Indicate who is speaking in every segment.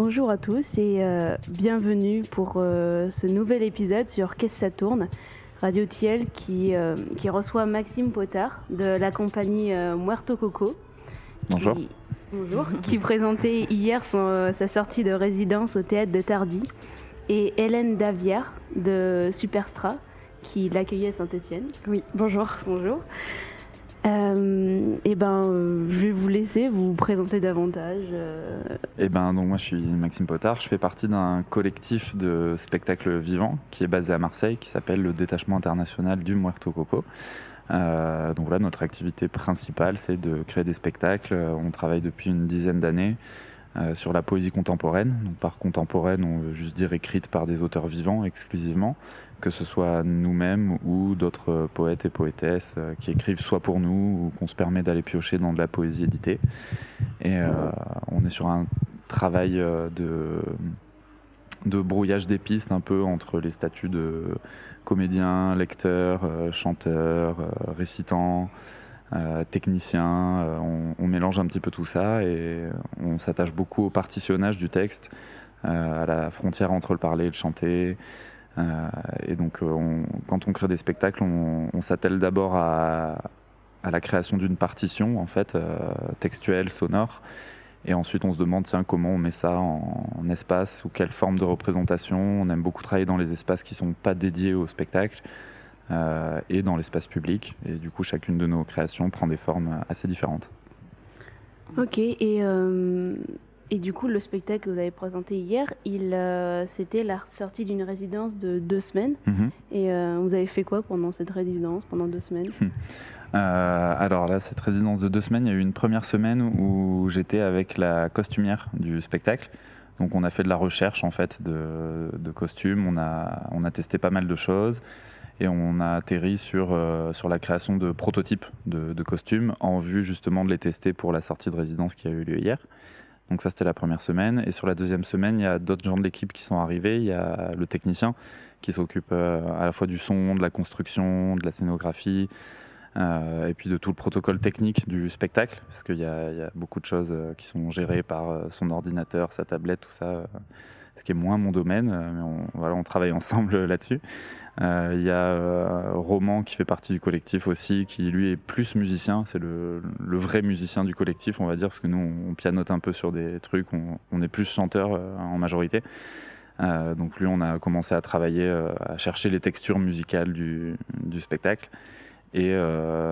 Speaker 1: Bonjour à tous et bienvenue pour ce nouvel épisode sur Qu'est-ce ça tourne, Radio Thiel qui reçoit Maxime Potard de la compagnie Muerto Coco.
Speaker 2: Bonjour.
Speaker 1: Bonjour, qui présentait hier sa sortie de résidence au théâtre de Tardy, et Hélène Davière de Superstra qui l'accueillait à Saint-Étienne.
Speaker 3: Oui, bonjour.
Speaker 1: Bonjour. Je vais vous laisser vous présenter davantage.
Speaker 2: Donc moi je suis Maxime Potard, je fais partie d'un collectif de spectacles vivants qui est basé à Marseille, qui s'appelle le Détachement International du Muerto Coco. Donc voilà, notre activité principale c'est de créer des spectacles. On travaille depuis une dizaine d'années sur la poésie contemporaine. Donc par contemporaine on veut juste dire écrite par des auteurs vivants exclusivement, que ce soit nous-mêmes ou d'autres poètes et poétesses qui écrivent soit pour nous ou qu'on se permet d'aller piocher dans de la poésie éditée. Et on est sur un travail de brouillage des pistes un peu entre les statuts de comédien, lecteur, chanteur, récitant, technicien. On mélange un petit peu tout ça et on s'attache beaucoup au partitionnage du texte, à la frontière entre le parler et le chanter. Et donc quand on crée des spectacles, on s'attelle d'abord à la création d'une partition en fait, textuelle, sonore, et ensuite on se demande comment on met ça en espace ou quelle forme de représentation. On aime beaucoup travailler dans les espaces qui ne sont pas dédiés au spectacle et dans l'espace public, et du coup chacune de nos créations prend des formes assez différentes.
Speaker 1: Ok, et du coup, le spectacle que vous avez présenté hier, c'était la sortie d'une résidence de 2 semaines. Et vous avez fait quoi pendant cette résidence, pendant 2 semaines?
Speaker 2: Alors là, cette résidence de 2 semaines, il y a eu une première semaine où j'étais avec la costumière du spectacle. Donc on a fait de la recherche en fait de costumes, on a testé pas mal de choses et on a atterri sur la création de prototypes de costumes en vue justement de les tester pour la sortie de résidence qui a eu lieu hier. Donc ça c'était la première semaine, et sur la deuxième semaine il y a d'autres gens de l'équipe qui sont arrivés. Il y a le technicien qui s'occupe à la fois du son, de la construction, de la scénographie, et puis de tout le protocole technique du spectacle, parce qu'il y a beaucoup de choses qui sont gérées par son ordinateur, sa tablette, tout ça, ce qui est moins mon domaine, mais on travaille ensemble là-dessus. Il y a Roman qui fait partie du collectif aussi, qui lui est plus musicien, c'est le vrai musicien du collectif on va dire, parce que nous on pianote un peu sur des trucs, on est plus chanteur en majorité. Donc lui on a commencé à travailler, à chercher les textures musicales du spectacle. Et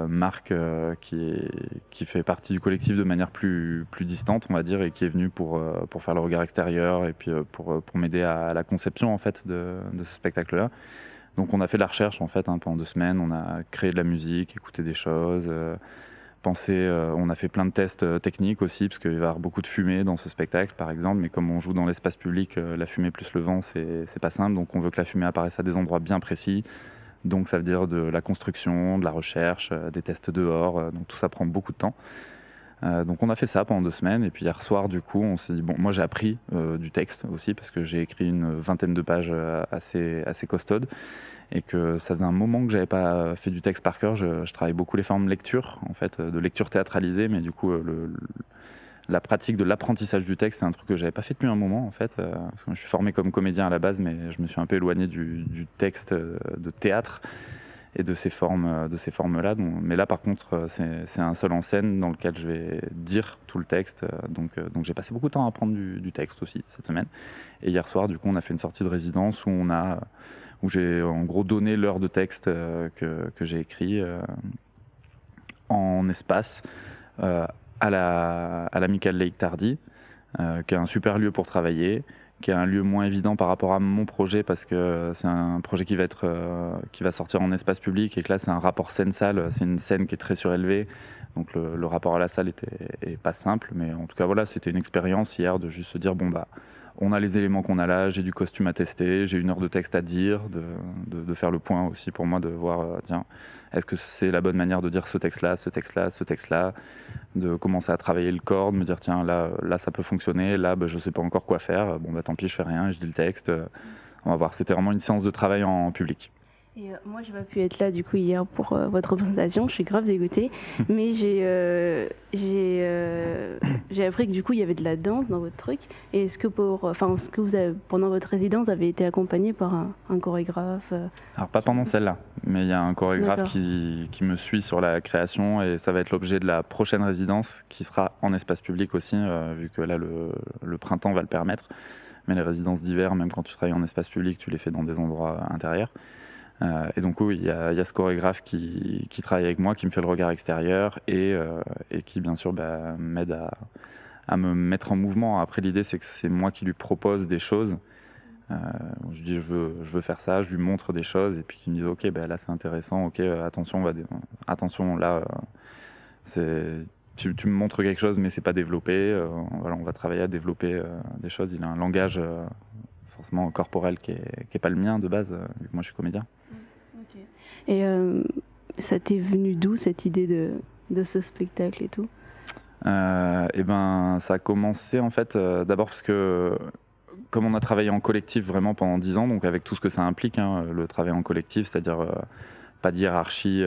Speaker 2: Marc qui fait partie du collectif de manière plus distante on va dire, et qui est venu pour faire le regard extérieur et puis pour m'aider à la conception en fait de ce spectacle là. Donc on a fait de la recherche en fait pendant 2 semaines, on a créé de la musique, écouté des choses, on a fait plein de tests techniques aussi, parce qu'il va y avoir beaucoup de fumée dans ce spectacle par exemple, mais comme on joue dans l'espace public, la fumée plus le vent c'est pas simple, donc on veut que la fumée apparaisse à des endroits bien précis. Donc ça veut dire de la construction, de la recherche, des tests dehors, donc tout ça prend beaucoup de temps. Donc on a fait ça pendant 2 semaines, et puis hier soir du coup on s'est dit, bon, moi j'ai appris du texte aussi, parce que j'ai écrit une 20aine de pages assez costaudes, et que ça faisait un moment que j'avais pas fait du texte par cœur. Je travaille beaucoup les formes lecture, en fait, de lecture théâtralisée, mais du coup la pratique de l'apprentissage du texte, c'est un truc que j'avais pas fait depuis un moment en fait, parce que je suis formé comme comédien à la base, mais je me suis un peu éloigné du texte de théâtre et de ces formes-là. Mais là par contre c'est un seul en scène dans lequel je vais dire tout le texte, donc j'ai passé beaucoup de temps à apprendre du texte aussi cette semaine. Et hier soir du coup on a fait une sortie de résidence où j'ai en gros donné l'heure de texte que j'ai écrit en espace à l'Amicale Lake Tardy, qui est un super lieu pour travailler, qui est un lieu moins évident par rapport à mon projet, parce que c'est un projet qui va sortir en espace public, et que là c'est un rapport scène-salle, c'est une scène qui est très surélevée, donc le rapport à la salle est pas simple, mais en tout cas voilà, c'était une expérience hier de juste se dire bon bah on a les éléments qu'on a là, j'ai du costume à tester, j'ai 1 heure de texte à dire, de faire le point aussi pour moi, de voir tiens, est-ce que c'est la bonne manière de dire ce texte-là, ce texte-là, ce texte-là, de commencer à travailler le corps, de me dire tiens là ça peut fonctionner, là je sais pas encore quoi faire, bon bah tant pis je fais rien, je dis le texte, on va voir. C'était vraiment une séance de travail en public.
Speaker 1: Et moi, j'ai pas pu être là du coup hier pour votre représentation. Je suis grave dégoûtée, mais j'ai appris que du coup il y avait de la danse dans votre truc. Et est-ce que pendant votre résidence, vous avez été accompagné par un chorégraphe
Speaker 2: Alors pas pendant celle-là, mais il y a un chorégraphe qui me suit sur la création et ça va être l'objet de la prochaine résidence qui sera en espace public aussi, vu que là le printemps va le permettre. Mais les résidences d'hiver, même quand tu travailles en espace public, tu les fais dans des endroits intérieurs. Et donc oui, il y a ce chorégraphe qui travaille avec moi, qui me fait le regard extérieur et qui bien sûr m'aide à me mettre en mouvement. Après l'idée c'est que c'est moi qui lui propose des choses. Je dis je veux faire ça, je lui montre des choses et puis il me dit ok là c'est intéressant, ok attention là tu me montres quelque chose mais c'est pas développé. Voilà, on va travailler à développer des choses. Il a un langage forcément corporel qui est pas le mien de base, vu que moi je suis comédien.
Speaker 1: Okay. Et ça t'est venu d'où cette idée de ce spectacle et tout?
Speaker 2: Ça a commencé en fait d'abord parce que comme on a travaillé en collectif vraiment pendant 10 ans, donc avec tout ce que ça implique, le travail en collectif, c'est-à-dire pas de hiérarchie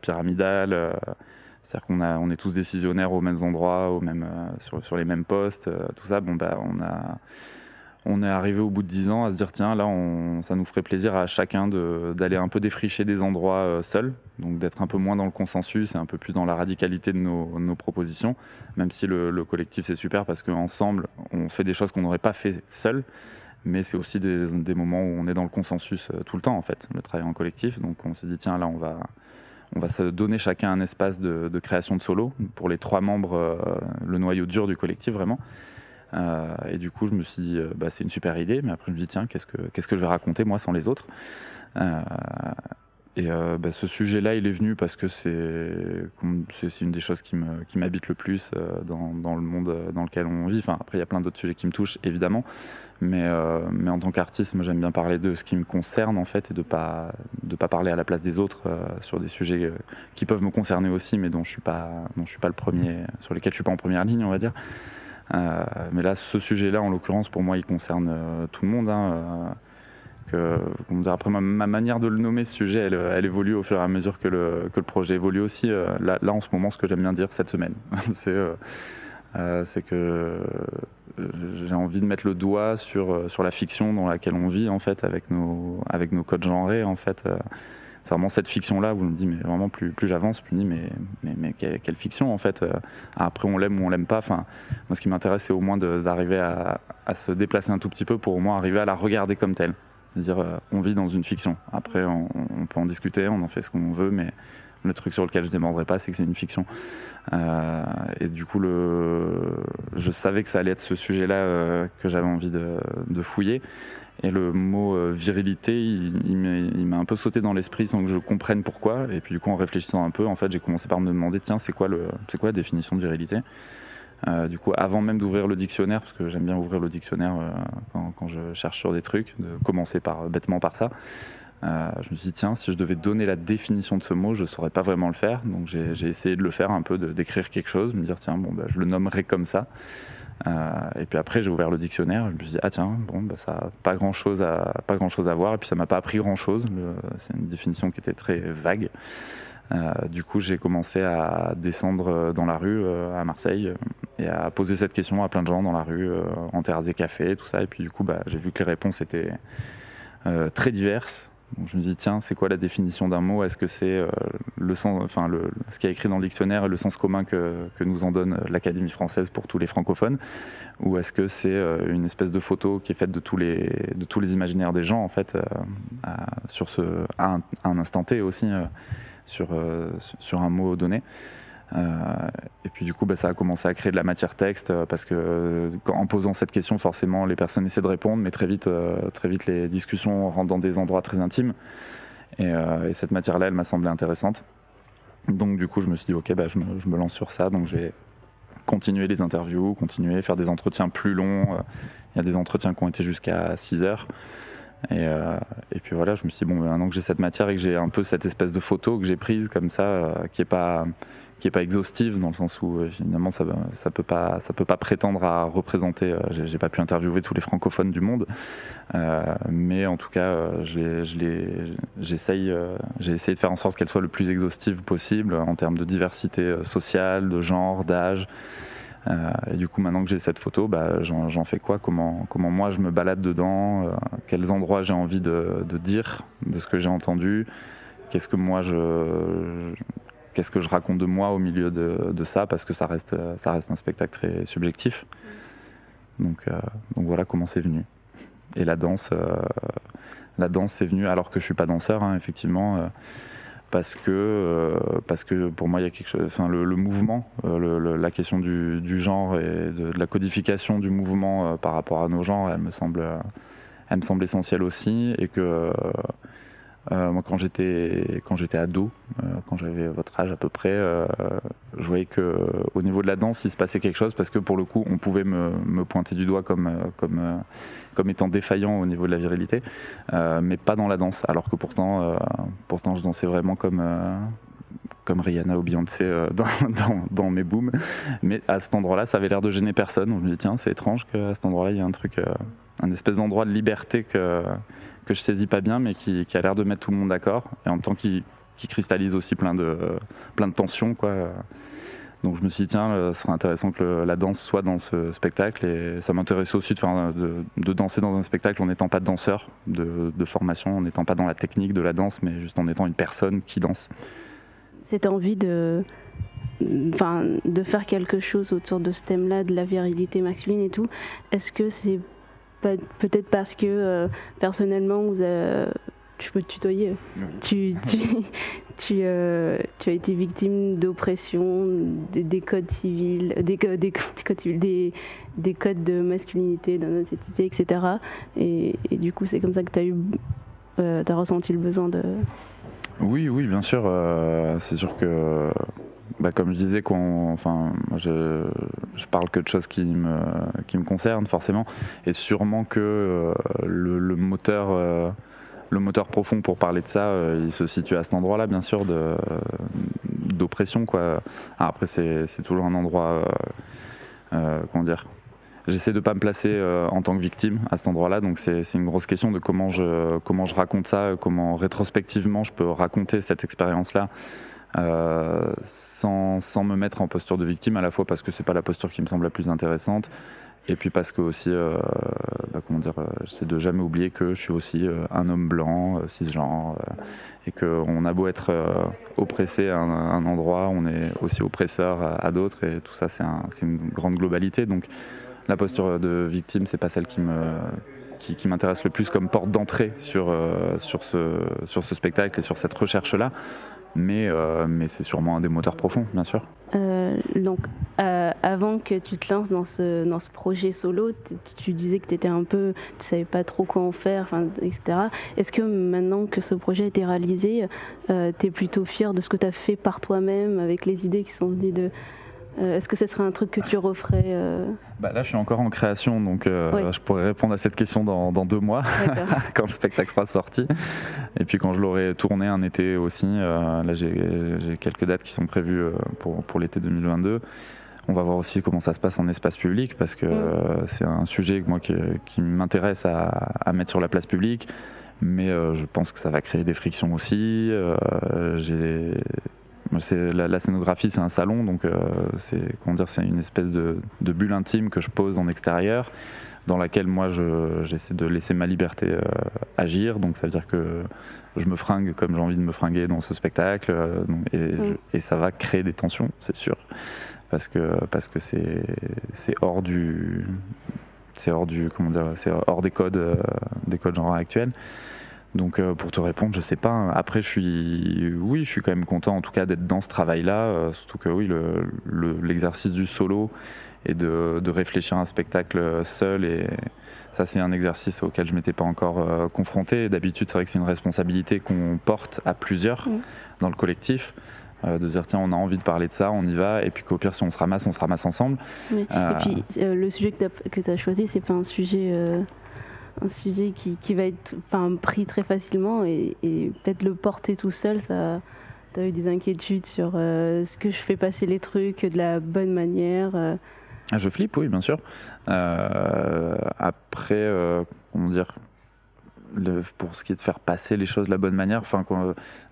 Speaker 2: pyramidale, c'est-à-dire qu'on est tous décisionnaires aux mêmes endroits, sur les mêmes postes, tout ça, on est arrivé au bout de 10 ans à se dire tiens là ça nous ferait plaisir à chacun d'aller un peu défricher des endroits seuls, donc d'être un peu moins dans le consensus et un peu plus dans la radicalité de nos propositions, même si le collectif c'est super parce qu'ensemble on fait des choses qu'on n'aurait pas fait seul, mais c'est aussi des moments où on est dans le consensus tout le temps en fait, le travail en collectif. Donc on s'est dit tiens là on va se donner chacun un espace de création de solo pour les 3 membres, le noyau dur du collectif vraiment. Et du coup je me suis dit c'est une super idée, mais après je me dis tiens qu'est-ce que je vais raconter moi sans les autres, ce sujet-là il est venu parce que c'est une des choses qui m'habite le plus dans le monde dans lequel on vit. Enfin, après il y a plein d'autres sujets qui me touchent évidemment, mais en tant qu'artiste moi j'aime bien parler de ce qui me concerne en fait et de pas parler à la place des autres sur des sujets qui peuvent me concerner aussi mais dont je suis pas le premier, sur lesquels je suis pas en première ligne on va dire. Mais là, ce sujet-là, en l'occurrence, pour moi, il concerne tout le monde. Après, ma manière de le nommer, ce sujet, elle évolue au fur et à mesure que le projet évolue aussi. Là, en ce moment, ce que j'aime bien dire cette semaine, c'est que j'ai envie de mettre le doigt sur la fiction dans laquelle on vit, en fait, avec nos codes genrés, en fait. C'est vraiment cette fiction-là où je me dis, mais vraiment, plus j'avance, plus je me dis, mais quelle fiction, en fait. Après, on l'aime ou on l'aime pas. Enfin, moi, ce qui m'intéresse, c'est au moins d'arriver à se déplacer un tout petit peu pour au moins arriver à la regarder comme telle. C'est-à-dire, on vit dans une fiction. Après, on peut en discuter, on en fait ce qu'on veut, mais le truc sur lequel je ne démordrai pas, c'est que c'est une fiction. Et du coup, je savais que ça allait être ce sujet-là que j'avais envie de fouiller. Et le mot virilité, il m'a un peu sauté dans l'esprit sans que je comprenne pourquoi. Et puis du coup, en réfléchissant un peu, en fait, j'ai commencé par me demander, tiens, c'est quoi la définition de virilité ? Du coup, avant même d'ouvrir le dictionnaire, parce que j'aime bien ouvrir le dictionnaire quand je cherche sur des trucs, de commencer bêtement par ça, je me suis dit, tiens, si je devais donner la définition de ce mot, je ne saurais pas vraiment le faire. Donc j'ai essayé de le faire un peu, d'écrire quelque chose, de me dire, tiens, je le nommerai comme ça. Et puis après j'ai ouvert le dictionnaire, je me suis dit ça a pas grand chose à voir, et puis ça m'a pas appris grand chose, c'est une définition qui était très vague. Du coup j'ai commencé à descendre dans la rue à Marseille et à poser cette question à plein de gens dans la rue, en terrasse des cafés, tout ça, et puis du coup j'ai vu que les réponses étaient très diverses. Donc je me dis tiens, c'est quoi la définition d'un mot ? Est-ce que c'est le sens, ce qui est écrit dans le dictionnaire et le sens commun que nous en donne l'Académie française pour tous les francophones, ou est-ce que c'est une espèce de photo qui est faite de tous les imaginaires des gens en fait, à un instant T aussi, sur un mot donné. Et puis du coup ça a commencé à créer de la matière texte parce que en posant cette question forcément les personnes essaient de répondre, mais très vite les discussions rentrent dans des endroits très intimes et cette matière là elle m'a semblé intéressante, donc du coup je me suis dit ok je me lance sur ça. Donc j'ai continué les interviews, faire des entretiens plus longs, il y a des entretiens qui ont été jusqu'à 6 heures. Et puis voilà, je me suis dit maintenant que j'ai cette matière et que j'ai un peu cette espèce de photo que j'ai prise comme ça, qui est pas qui est pas exhaustive dans le sens où finalement ça peut pas prétendre à représenter. J'ai pas pu interviewer tous les francophones du monde, mais en tout cas j'ai essayé de faire en sorte qu'elle soit le plus exhaustive possible en termes de diversité sociale, de genre, d'âge. Et du coup, maintenant que j'ai cette photo, j'en fais quoi ? Comment moi je me balade dedans ? Quels endroits j'ai envie de dire de ce que j'ai entendu ? Qu'est-ce que je raconte de moi au milieu de ça ? Parce que ça reste un spectacle très subjectif. Donc voilà comment c'est venu. Et la danse c'est venu alors que je suis pas danseur, hein, effectivement. Parce que pour moi il y a quelque chose, enfin le mouvement, la question du genre et de la codification du mouvement par rapport à nos genres, elle me semble essentielle aussi, et que moi quand j'étais ado, quand j'avais votre âge à peu près, je voyais que au niveau de la danse il se passait quelque chose, parce que pour le coup on pouvait me pointer du doigt comme étant défaillant au niveau de la virilité, mais pas dans la danse, alors que pourtant je dansais vraiment comme Rihanna ou Beyoncé dans mes booms. Mais à cet endroit-là, ça avait l'air de gêner personne. Donc je me dis, tiens, c'est étrange qu'à cet endroit-là, il y a un truc, un espèce d'endroit de liberté que je saisis pas bien, mais qui a l'air de mettre tout le monde d'accord, et en même temps qui cristallise aussi plein de tensions, quoi. Donc je me suis dit, tiens, ce serait intéressant que la danse soit dans ce spectacle, et ça m'intéressait aussi de danser dans un spectacle en n'étant pas danseur de formation, en n'étant pas dans la technique de la danse, mais juste en étant une personne qui danse.
Speaker 1: Cette envie de faire quelque chose autour de ce thème-là, de la virilité masculine et tout, est-ce que c'est peut-être parce que personnellement, je peux te tutoyer, tu as été victime d'oppression, des codes civils, des codes de masculinité dans notre société, etc. Et du coup, c'est comme ça que tu as ressenti le besoin de...
Speaker 2: Oui, bien sûr. C'est sûr que, comme je disais, je parle que de choses qui me concernent forcément, et sûrement que le moteur profond pour parler de ça, il se situe à cet endroit-là, bien sûr, d'oppression, quoi. Après, c'est toujours un endroit, comment dire. J'essaie de pas me placer en tant que victime à cet endroit-là, donc c'est une grosse question de comment je raconte ça, comment rétrospectivement je peux raconter cette expérience-là sans me mettre en posture de victime, à la fois parce que c'est pas la posture qui me semble la plus intéressante, et puis parce que aussi, j'essaie de jamais oublier que je suis aussi un homme blanc, cisgenre, et qu'on a beau être oppressé à un endroit, on est aussi oppresseur à d'autres, et tout ça c'est une grande globalité. Donc la posture de victime, c'est pas celle qui m'intéresse le plus comme porte d'entrée sur ce spectacle et sur cette recherche-là, mais c'est sûrement un des moteurs profonds, bien sûr.
Speaker 1: Donc, avant que tu te lances dans ce projet solo, tu disais que tu savais pas trop quoi en faire, etc. Est-ce que maintenant que ce projet a été réalisé, tu es plutôt fier de ce que tu as fait par toi-même, avec les idées qui sont venues de... Est-ce que ce serait un truc que tu referais
Speaker 2: Là, je suis encore en création, donc je pourrais répondre à cette question dans 2 mois, quand le spectacle sera sorti. Et puis quand je l'aurai tourné un été aussi, là j'ai quelques dates qui sont prévues pour l'été 2022. On va voir aussi comment ça se passe en espace public, parce que c'est un sujet moi, qui m'intéresse à mettre sur la place publique, mais je pense que ça va créer des frictions aussi. La scénographie, c'est un salon, donc c'est une espèce de bulle intime que je pose en extérieur, dans laquelle moi j'essaie de laisser ma liberté agir. Donc ça veut dire que je me fringue comme j'ai envie de me fringuer dans ce spectacle, et ça va créer des tensions, c'est sûr, parce que c'est hors des codes genre actuels. Donc pour te répondre, je sais pas. Après, je suis quand même content en tout cas d'être dans ce travail-là, surtout que oui, l'exercice du solo et de réfléchir à un spectacle seul, et ça c'est un exercice auquel je m'étais pas encore confronté. D'habitude, c'est vrai que c'est une responsabilité qu'on porte à plusieurs dans le collectif, de dire tiens, on a envie de parler de ça, on y va, et puis qu'au pire si on se ramasse ensemble.
Speaker 1: Et puis le sujet que tu as choisi, c'est pas un sujet qui va être pris très facilement, et peut-être le porter tout seul, ça tu as eu des inquiétudes sur est-ce que je fais passer les trucs de la bonne manière
Speaker 2: Je flippe, oui, bien sûr. Après, comment dire, pour ce qui est de faire passer les choses de la bonne manière,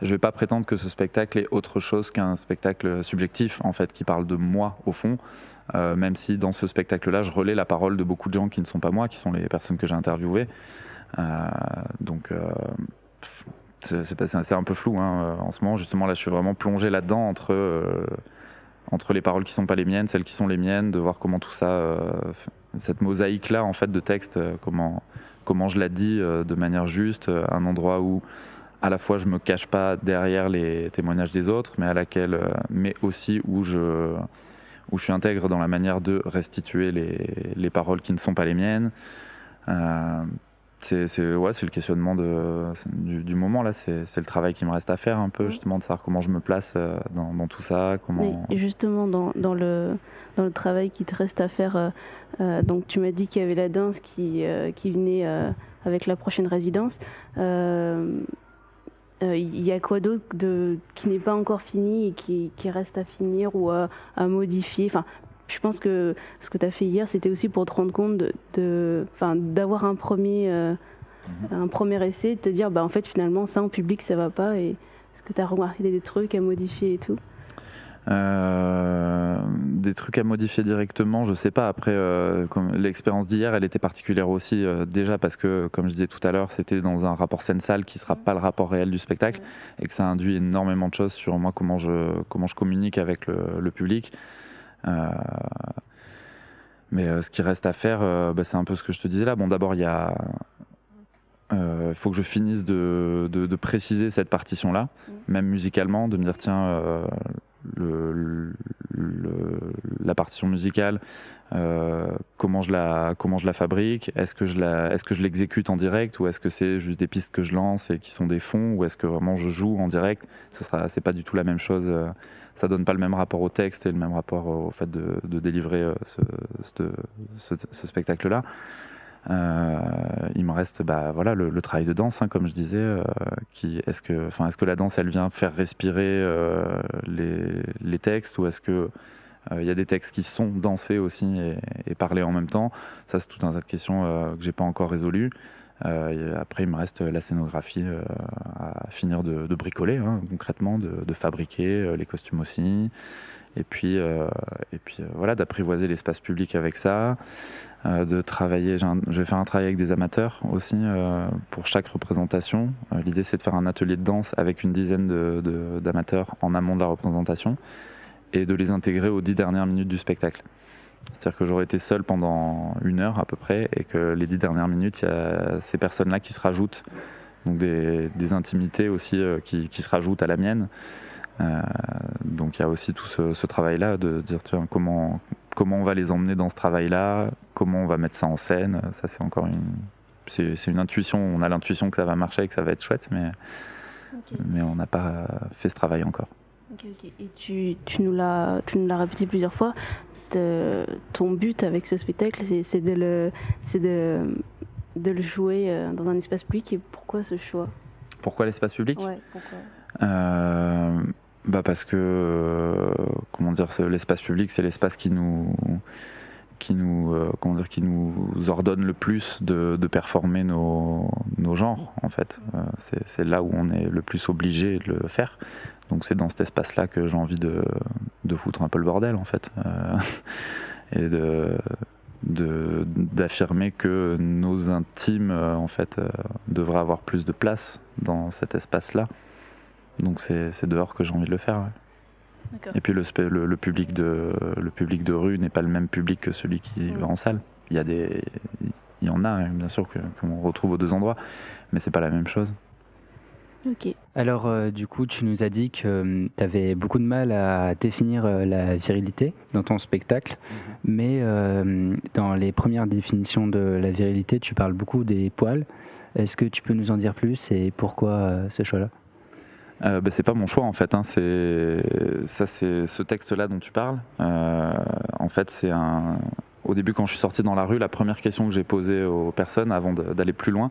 Speaker 2: je vais pas prétendre que ce spectacle est autre chose qu'un spectacle subjectif, en fait, qui parle de moi, au fond. Même si dans ce spectacle-là, je relais la parole de beaucoup de gens qui ne sont pas moi, qui sont les personnes que j'ai interviewées. Donc, c'est un peu flou en ce moment. Justement, là, je suis vraiment plongé là-dedans entre les paroles qui ne sont pas les miennes, celles qui sont les miennes, de voir comment tout ça, cette mosaïque-là, en fait, de texte, comment je la dis de manière juste, un endroit où à la fois je me cache pas derrière les témoignages des autres, mais aussi où je suis intègre dans la manière de restituer les paroles qui ne sont pas les miennes. C'est le questionnement du moment là, c'est le travail qui me reste à faire un peu, justement, de savoir comment je me place dans tout ça.
Speaker 1: Et justement dans le travail qui te reste à faire, donc tu m'as dit qu'il y avait la danse qui venait avec la prochaine résidence. Il y a quoi d'autre qui n'est pas encore fini et qui reste à finir ou à modifier? Je pense que ce que tu as fait hier, c'était aussi pour te rendre compte d'avoir un premier essai, de te dire, en fait, finalement, ça en public, ça va pas. Et est-ce que tu as remarqué des trucs à modifier et tout?
Speaker 2: Des trucs à modifier directement, je sais pas. Après, l'expérience d'hier, elle était particulière aussi, déjà parce que, comme je disais tout à l'heure, c'était dans un rapport scène-salle qui sera pas le rapport réel du spectacle, et que ça induit énormément de choses sur moi, comment je communique avec le public. Mais ce qui reste à faire, c'est un peu ce que je te disais là. Bon, d'abord, il faut que je finisse de préciser cette partition-là, même musicalement, de me dire, tiens, la partition musicale, comment je la fabrique, est-ce que je l'exécute en direct, ou est-ce que c'est juste des pistes que je lance et qui sont des fonds, ou est-ce que vraiment je joue en direct? C'est pas du tout la même chose. Ça donne pas le même rapport au texte et le même rapport au fait de délivrer ce spectacle-là. Il me reste le travail de danse, comme je disais. Est-ce que la danse, elle vient faire respirer les textes, ou est-ce que il y a des textes qui sont dansés aussi et parlés en même temps? Ça, c'est tout un tas de questions que j'ai pas encore résolues. Après, il me reste la scénographie à finir de bricoler, concrètement, de fabriquer les costumes aussi. Et puis d'apprivoiser l'espace public avec ça, de travailler. Je vais faire un travail avec des amateurs aussi pour chaque représentation. L'idée, c'est de faire un atelier de danse avec une dizaine d'amateurs en amont de la représentation et de les intégrer aux 10 dernières minutes du spectacle. C'est-à-dire que j'aurais été seul pendant 1 heure à peu près, et que les 10 dernières minutes, il y a ces personnes-là qui se rajoutent, donc des intimités aussi qui se rajoutent à la mienne. Donc il y a aussi tout ce travail-là de dire, tiens, comment on va les emmener dans ce travail-là, comment on va mettre ça en scène. Ça, c'est encore c'est une intuition. On a l'intuition que ça va marcher et que ça va être chouette, mais on n'a pas fait ce travail encore.
Speaker 1: Ok. Et tu nous l'as répété plusieurs fois. Ton but avec ce spectacle, c'est de le jouer dans un espace public. Et pourquoi ce choix?
Speaker 2: Pourquoi l'espace public?
Speaker 1: Ouais, pourquoi?
Speaker 2: Parce que l'espace public, c'est l'espace qui nous ordonne le plus de performer nos genres, en fait. C'est là où on est le plus obligé de le faire. Donc c'est dans cet espace-là que j'ai envie de foutre un peu le bordel, en fait, et d'affirmer que nos intimes, en fait, devraient avoir plus de place dans cet espace-là. Donc c'est dehors que j'ai envie de le faire. Ouais. Et puis le public de rue n'est pas le même public que celui qui va en salle. Il y en a, bien sûr, qu'on retrouve aux 2 endroits, mais c'est pas la même chose.
Speaker 1: Ok.
Speaker 3: Alors du coup, tu nous as dit que tu avais beaucoup de mal à définir la virilité dans ton spectacle, mais dans les premières définitions de la virilité, tu parles beaucoup des poils. Est-ce que tu peux nous en dire plus, et pourquoi ce choix-là?
Speaker 2: C'est pas mon choix, en fait. C'est ce texte-là dont tu parles. En fait, au début, quand je suis sorti dans la rue, la première question que j'ai posée aux personnes avant d'aller plus loin,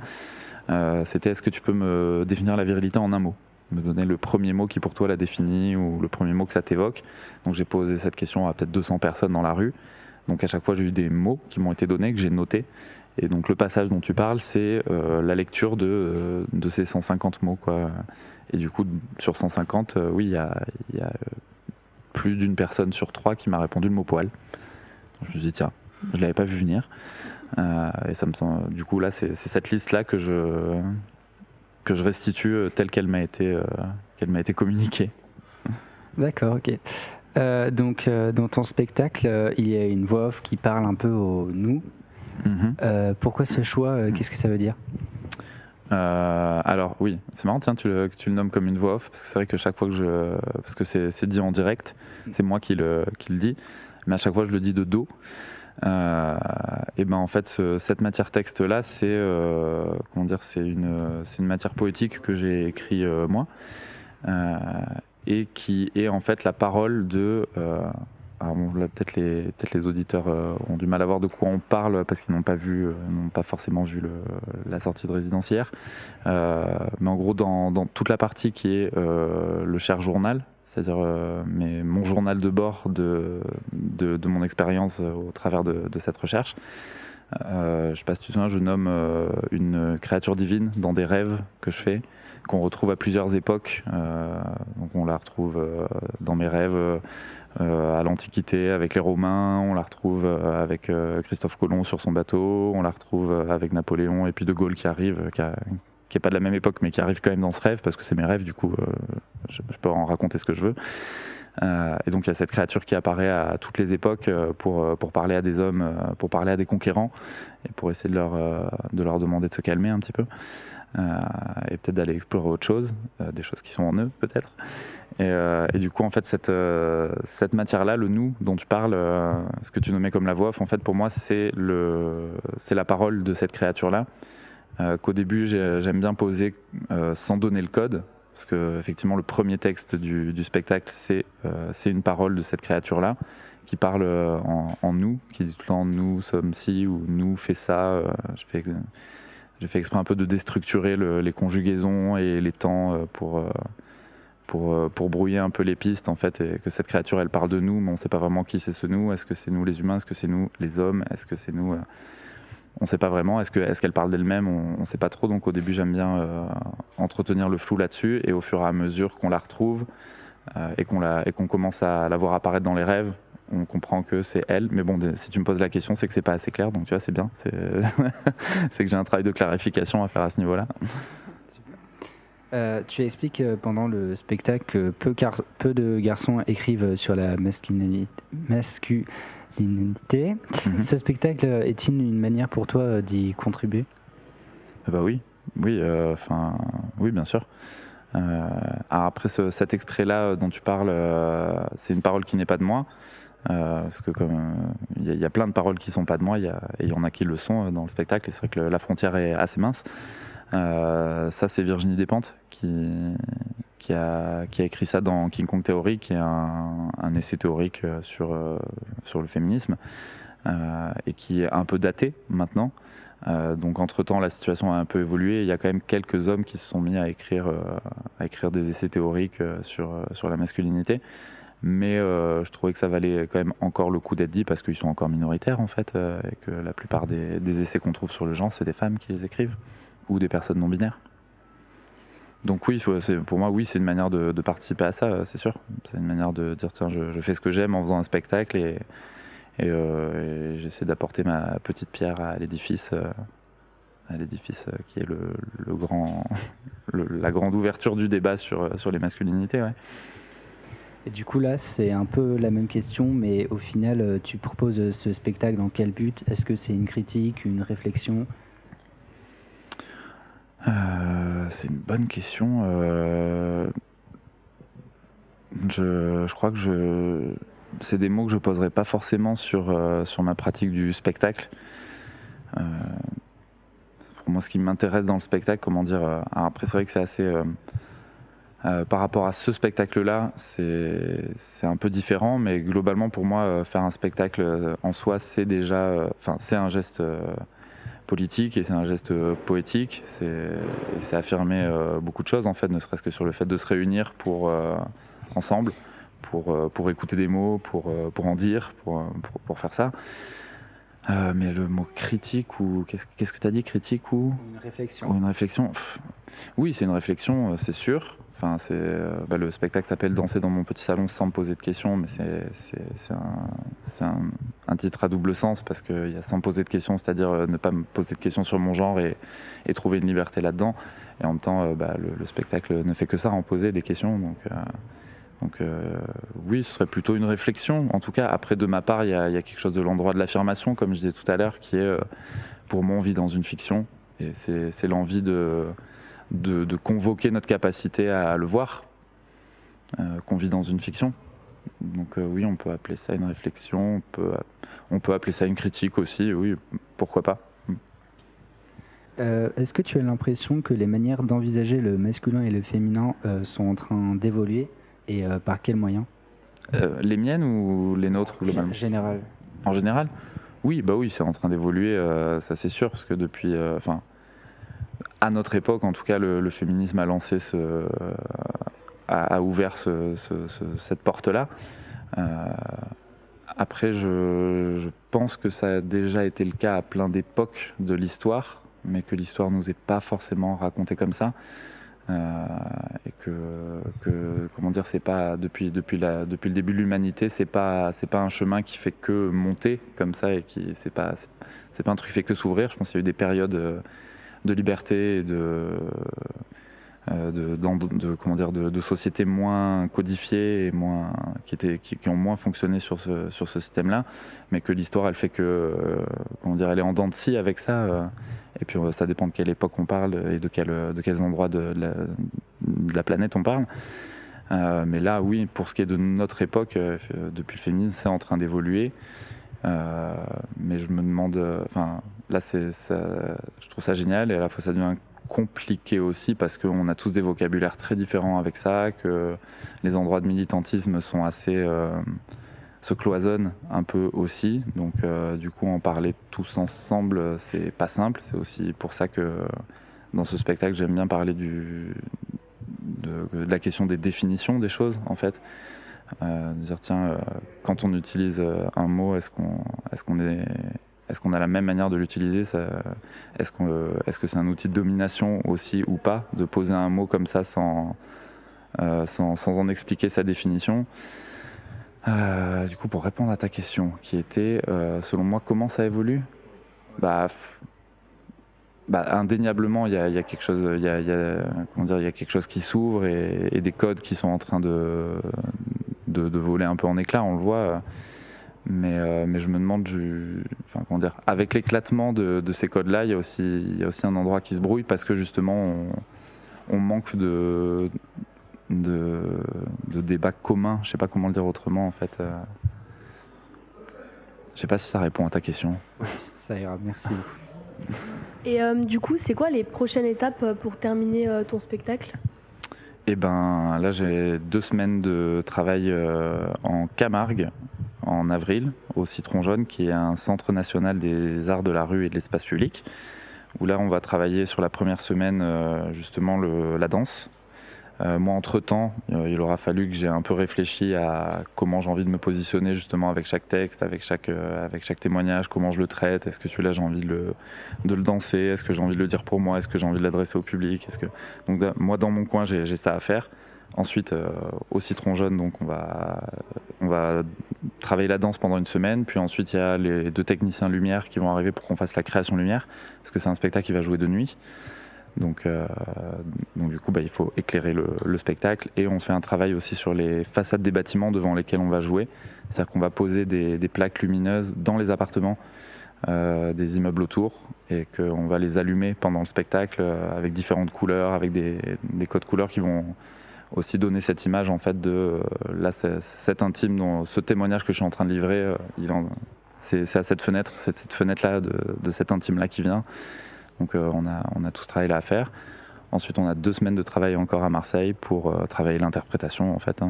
Speaker 2: c'était: est-ce que tu peux me définir la virilité en un mot? me donner le premier mot qui pour toi la définit ou le premier mot que ça t'évoque. Donc j'ai posé cette question à peut-être 200 personnes dans la rue. Donc à chaque fois j'ai eu des mots qui m'ont été donnés, que j'ai notés. Et donc le passage dont tu parles, c'est la lecture de ces 150 mots, quoi. Et du coup, sur 150, oui, il y a plus d'une personne sur 3 qui m'a répondu le mot poil. Je me suis dit, tiens, je ne l'avais pas vu venir. Et ça me semble, du coup, là, c'est cette liste-là que je restitue telle qu'elle m'a été communiquée.
Speaker 3: D'accord, ok. Donc, dans ton spectacle, il y a une voix off qui parle un peu au nous. Pourquoi ce choix Qu'est-ce que ça veut dire?
Speaker 2: Alors oui, c'est marrant tiens, que tu le nommes comme une voix off, parce que c'est vrai que chaque fois que parce que c'est dit en direct, c'est moi qui le dis, mais à chaque fois je le dis de dos. Et ben en fait cette matière texte là, c'est une matière poétique que j'ai écrit moi, et qui est en fait la parole de alors bon, là, peut-être les auditeurs ont du mal à voir de quoi on parle parce qu'ils n'ont pas forcément vu la sortie de résidence hier. Mais en gros, dans toute la partie qui est le cher journal, c'est-à-dire mon journal de bord de mon expérience au travers de cette recherche. Je ne sais pas si tu te souviens, je nomme une créature divine dans des rêves que je fais, qu'on retrouve à plusieurs époques. Donc on la retrouve dans mes rêves à l'Antiquité avec les Romains, on la retrouve avec Christophe Colomb sur son bateau, on la retrouve avec Napoléon et puis De Gaulle qui arrive, qui est pas de la même époque mais qui arrive quand même dans ce rêve parce que c'est mes rêves, du coup je peux en raconter ce que je veux. Et donc il y a cette créature qui apparaît à toutes les époques pour parler à des hommes, pour parler à des conquérants et pour essayer de leur demander de se calmer un petit peu. Et peut-être d'aller explorer autre chose, des choses qui sont en eux peut-être. Et du coup en fait cette matière-là, le nous dont tu parles, ce que tu nommais comme la voix off, en fait pour moi c'est la parole de cette créature-là, qu'au début j'aime bien poser sans donner le code, parce que effectivement le premier texte du spectacle c'est une parole de cette créature-là qui parle en nous, qui dit tout le temps nous sommes ci ou nous fait ça. J'ai fait exprès un peu de déstructurer les conjugaisons et les temps pour brouiller un peu les pistes en fait, et que cette créature elle parle de nous, mais on ne sait pas vraiment qui c'est ce nous. Est-ce que c'est nous les humains? Est-ce que c'est nous les hommes? Est-ce que c'est nous on ne sait pas vraiment. Est-ce qu'elle parle d'elle-même? On ne sait pas trop. Donc au début j'aime bien entretenir le flou là-dessus, et au fur et à mesure qu'on la retrouve et qu'on commence à la voir apparaître dans les rêves, on comprend que c'est elle. Mais bon, si tu me poses la question, c'est que c'est pas assez clair, donc tu vois, c'est bien. C'est que j'ai un travail de clarification à faire à ce niveau-là.
Speaker 3: Tu expliques pendant le spectacle que peu de garçons écrivent sur la masculinité. Ce spectacle est-il une manière pour toi d'y contribuer?
Speaker 2: Bah oui, oui, bien sûr. Alors après cet extrait-là dont tu parles, c'est une parole qui n'est pas de moi. Parce que comme il y a plein de paroles qui sont pas de moi, et il y en a qui le sont dans le spectacle, et c'est vrai que la frontière est assez mince. Ça c'est Virginie Despentes qui a écrit ça dans King Kong Theory, qui est un essai théorique sur le féminisme, et qui est un peu daté maintenant. Donc entre-temps la situation a un peu évolué, il y a quand même quelques hommes qui se sont mis à écrire des essais théoriques sur la masculinité. Mais je trouvais que ça valait quand même encore le coup d'être dit, parce qu'ils sont encore minoritaires en fait, et que la plupart des essais qu'on trouve sur le genre, c'est des femmes qui les écrivent, ou des personnes non binaires. Donc oui, pour moi, oui, c'est une manière de participer à ça, c'est sûr. C'est une manière de dire, tiens, je fais ce que j'aime en faisant un spectacle, et j'essaie d'apporter ma petite pierre à l'édifice qui est la grande ouverture du débat sur les masculinités. Ouais.
Speaker 3: Et du coup là, c'est un peu la même question, mais au final, tu proposes ce spectacle dans quel but? Est-ce que c'est une critique, une réflexion?
Speaker 2: C'est une bonne question. Je crois que c'est des mots que je poserai pas forcément sur ma pratique du spectacle. Pour moi, ce qui m'intéresse dans le spectacle, comment dire, alors après c'est vrai que c'est assez par rapport à ce spectacle-là, c'est un peu différent, mais globalement pour moi, faire un spectacle en soi, c'est déjà, c'est un geste politique et c'est un geste poétique. C'est affirmer beaucoup de choses en fait, ne serait-ce que sur le fait de se réunir ensemble pour écouter des mots, pour en dire, pour faire ça. Mais le mot critique ou qu'est-ce que tu as dit, critique ou
Speaker 3: une réflexion.
Speaker 2: Ou une réflexion. Oui, c'est une réflexion, c'est sûr. Enfin, le spectacle s'appelle Danser dans mon petit salon sans me poser de questions, mais c'est un titre à double sens parce qu'il y a sans poser de questions, c'est-à-dire ne pas me poser de questions sur mon genre et trouver une liberté là-dedans. Et en même temps, le spectacle ne fait que ça, en poser des questions. Donc oui, ce serait plutôt une réflexion. En tout cas, après, de ma part, il y a quelque chose de l'endroit de l'affirmation, comme je disais tout à l'heure, qui est, pour moi, on vit dans une fiction. Et c'est l'envie de convoquer notre capacité à le voir, qu'on vit dans une fiction. Donc oui, on peut appeler ça une réflexion, on peut appeler ça une critique aussi, oui, pourquoi pas.
Speaker 3: Est-ce que tu as l'impression que les manières d'envisager le masculin et le féminin sont en train d'évoluer et par quels moyens ?
Speaker 2: Les miennes ou les nôtres globalement ?
Speaker 3: Général.
Speaker 2: En général ? Oui, c'est en train d'évoluer, ça c'est sûr, parce que depuis, à notre époque, en tout cas, le féminisme a lancé a ouvert cette porte-là. Après, je pense que ça a déjà été le cas à plein d'époques de l'histoire, mais que l'histoire nous est pas forcément racontée comme ça. Et que comment dire, c'est pas depuis le début de l'humanité, c'est pas un chemin qui fait que monter comme ça et c'est pas un truc qui fait que s'ouvrir. Je pense qu'il y a eu des périodes de liberté et de sociétés moins codifiées et qui ont moins fonctionné sur ce système-là, mais que l'histoire elle fait que elle est en dents de scie avec ça. Et puis ça dépend de quelle époque on parle et de quels endroits de la planète on parle. Mais là, oui, pour ce qui est de notre époque, depuis le féminisme, c'est en train d'évoluer. Mais je me demande, là, je trouve ça génial et à la fois ça devient compliqué aussi parce qu'on a tous des vocabulaires très différents avec ça, que les endroits de militantisme sont assez se cloisonnent un peu aussi, donc du coup en parler tous ensemble c'est pas simple. C'est aussi pour ça que dans ce spectacle j'aime bien parler de la question des définitions des choses en fait. Dire tiens, quand on utilise un mot, est-ce qu'on a la même manière de l'utiliser, est-ce que c'est un outil de domination aussi ou pas, de poser un mot comme ça sans en expliquer sa définition. Du coup, pour répondre à ta question, qui était, selon moi, comment ça évolue ? Indéniablement, il y a quelque chose, il y a quelque chose qui s'ouvre et des codes qui sont en train de voler un peu en éclats, on le voit. Mais je me demande, avec l'éclatement de ces codes-là, il y a aussi un endroit qui se brouille parce que justement, on manque de débats communs. Je sais pas comment le dire autrement en fait. Je sais pas si ça répond à ta question.
Speaker 3: Ça ira, merci.
Speaker 1: Et du coup, c'est quoi les prochaines étapes pour terminer ton spectacle ?
Speaker 2: Eh ben là, j'ai 2 semaines de travail en Camargue en avril au Citron Jaune, qui est un centre national des arts de la rue et de l'espace public, où là on va travailler sur la première semaine justement la danse. Moi, entre-temps, il aura fallu que j'ai un peu réfléchi à comment j'ai envie de me positionner justement avec chaque texte, avec chaque témoignage, comment je le traite. Est-ce que celui-là, j'ai envie de le danser ? Est-ce que j'ai envie de le dire pour moi ? Est-ce que j'ai envie de l'adresser au public ? Donc, moi, dans mon coin, j'ai ça à faire. Ensuite, au Citron Jaune, donc on va travailler la danse pendant 1 semaine. Puis ensuite, il y a les 2 techniciens lumière qui vont arriver pour qu'on fasse la création lumière, parce que c'est un spectacle qui va jouer de nuit. Donc du coup, il faut éclairer le spectacle et on fait un travail aussi sur les façades des bâtiments devant lesquels on va jouer. C'est-à-dire qu'on va poser des plaques lumineuses dans les appartements des immeubles autour et qu'on va les allumer pendant le spectacle avec différentes couleurs, avec des codes couleurs qui vont aussi donner cette image en fait de cet intime, ce témoignage que je suis en train de livrer, c'est à cette fenêtre-là de cet intime-là qui vient. Donc on a tout ce travail-là à faire. Ensuite, on a 2 semaines de travail encore à Marseille pour travailler l'interprétation, en fait,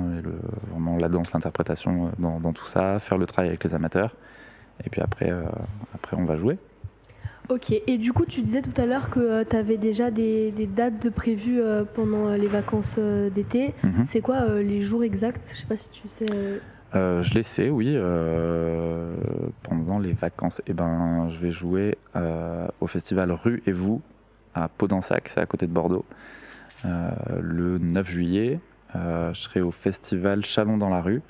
Speaker 2: vraiment la danse, l'interprétation dans tout ça, faire le travail avec les amateurs. Et puis après on va jouer.
Speaker 4: Ok, et du coup tu disais tout à l'heure que tu avais déjà des dates de prévues pendant les vacances d'été. C'est quoi les jours exacts? Je sais pas si tu sais.
Speaker 2: Je les sais, oui. Pendant les vacances, je vais jouer au festival Rue et Vous à Pau-d'Ensac, c'est à côté de Bordeaux. Le 9 juillet, je serai au festival Chalon dans la rue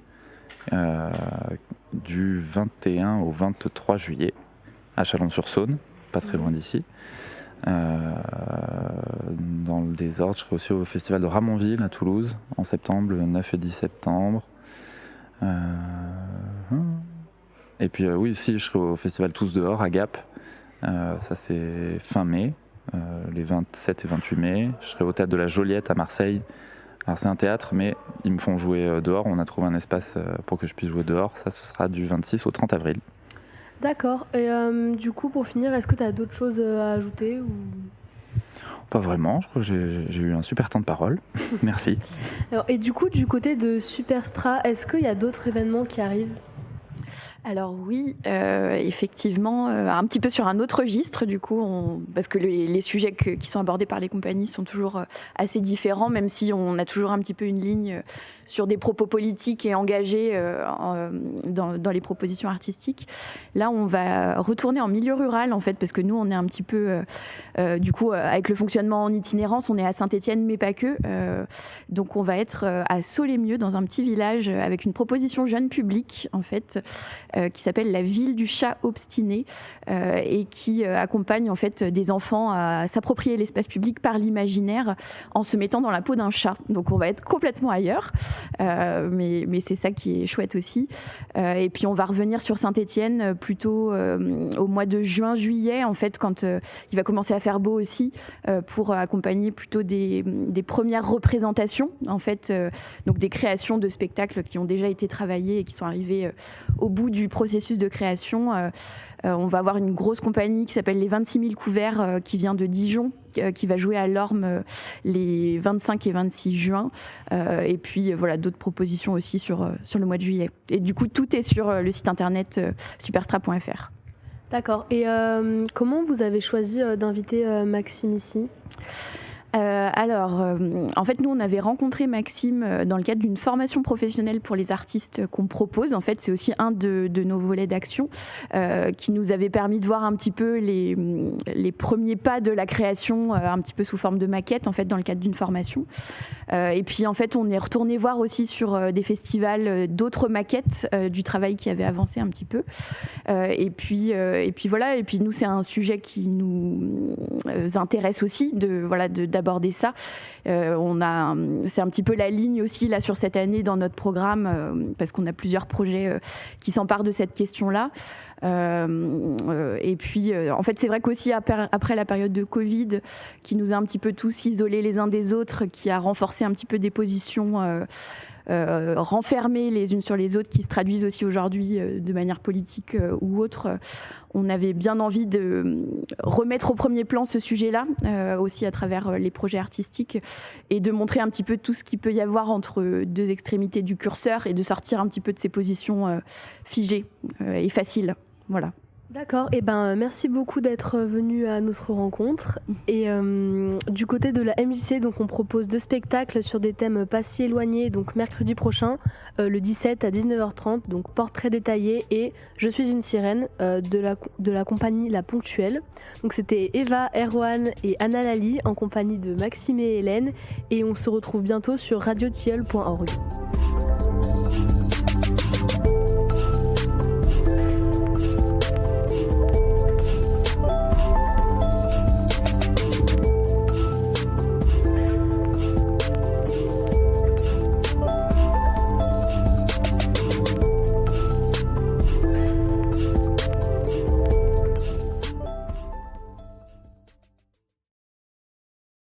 Speaker 2: du 21 au 23 juillet à Chalon-sur-Saône, pas très loin d'ici. Dans le désordre, je serai aussi au festival de Ramonville à Toulouse en septembre, le 9 et 10 septembre. Et puis oui, si, je serai au festival Tous dehors à Gap. Ça c'est fin mai, les 27 et 28 mai. Je serai au théâtre de la Joliette à Marseille. Alors c'est un théâtre, mais ils me font jouer dehors. On a trouvé un espace pour que je puisse jouer dehors. Ça, ce sera du 26 au 30 avril.
Speaker 4: D'accord. Et du coup, pour finir, est-ce que tu as d'autres choses à ajouter ou...
Speaker 2: Pas vraiment, je crois que j'ai eu un super temps de parole. Merci.
Speaker 4: Alors, et du coup, du côté de Superstra, est-ce qu'il y a d'autres événements qui arrivent ?
Speaker 5: Alors oui, effectivement, un petit peu sur un autre registre du coup, parce que les sujets qui sont abordés par les compagnies sont toujours assez différents, même si on a toujours un petit peu une ligne sur des propos politiques et engagés dans les propositions artistiques. Là, on va retourner en milieu rural en fait, parce que nous, on est un petit peu, du coup, avec le fonctionnement en itinérance, on est à Saint-Étienne, mais pas que. Donc, on va être à Solemieux, dans un petit village, avec une proposition jeune public en fait. Qui s'appelle La Ville du Chat Obstiné et qui accompagne en fait des enfants à s'approprier l'espace public par l'imaginaire en se mettant dans la peau d'un chat. Donc on va être complètement ailleurs, mais c'est ça qui est chouette aussi. Et puis on va revenir sur Saint-Étienne plutôt au mois de juin-juillet en fait, quand il va commencer à faire beau aussi, pour accompagner plutôt des premières représentations en fait, donc des créations de spectacles qui ont déjà été travaillées et qui sont arrivées au bout du processus de création. On va avoir une grosse compagnie qui s'appelle les 26 000 couverts qui vient de Dijon, qui va jouer à l'Orme les 25 et 26 juin. Et puis voilà, d'autres propositions aussi sur le mois de juillet. Et du coup, tout est sur le site internet superstra.fr.
Speaker 4: D'accord. Et comment vous avez choisi d'inviter Maxime ici ?
Speaker 5: En fait, nous, on avait rencontré Maxime dans le cadre d'une formation professionnelle pour les artistes qu'on propose. En fait, c'est aussi un de nos volets d'action qui nous avait permis de voir un petit peu les premiers pas de la création, un petit peu sous forme de maquette, en fait, dans le cadre d'une formation. Et puis, en fait, on est retourné voir aussi sur des festivals d'autres maquettes du travail qui avait avancé un petit peu. Et puis voilà. Et puis, nous, c'est un sujet qui nous intéresse aussi d'aborder ça. C'est un petit peu la ligne aussi là sur cette année dans notre programme parce qu'on a plusieurs projets qui s'emparent de cette question-là. Et puis, en fait, c'est vrai qu'aussi après la période de Covid, qui nous a un petit peu tous isolés les uns des autres, qui a renforcé un petit peu des positions renfermées les unes sur les autres, qui se traduisent aussi aujourd'hui de manière politique ou autre. On avait bien envie de remettre au premier plan ce sujet-là, aussi à travers les projets artistiques, et de montrer un petit peu tout ce qu'il peut y avoir entre deux extrémités du curseur et de sortir un petit peu de ces positions figées et faciles. Voilà.
Speaker 4: D'accord, et merci beaucoup d'être venu à notre rencontre. Et du côté de la MJC, donc on propose 2 spectacles sur des thèmes pas si éloignés, donc mercredi prochain, le 17 à 19h30, donc Portrait détaillé et Je suis une sirène de la compagnie La Ponctuelle. Donc c'était Eva, Erwan et Anna Lali en compagnie de Maxime et Hélène, et on se retrouve bientôt sur radiotilleul.org.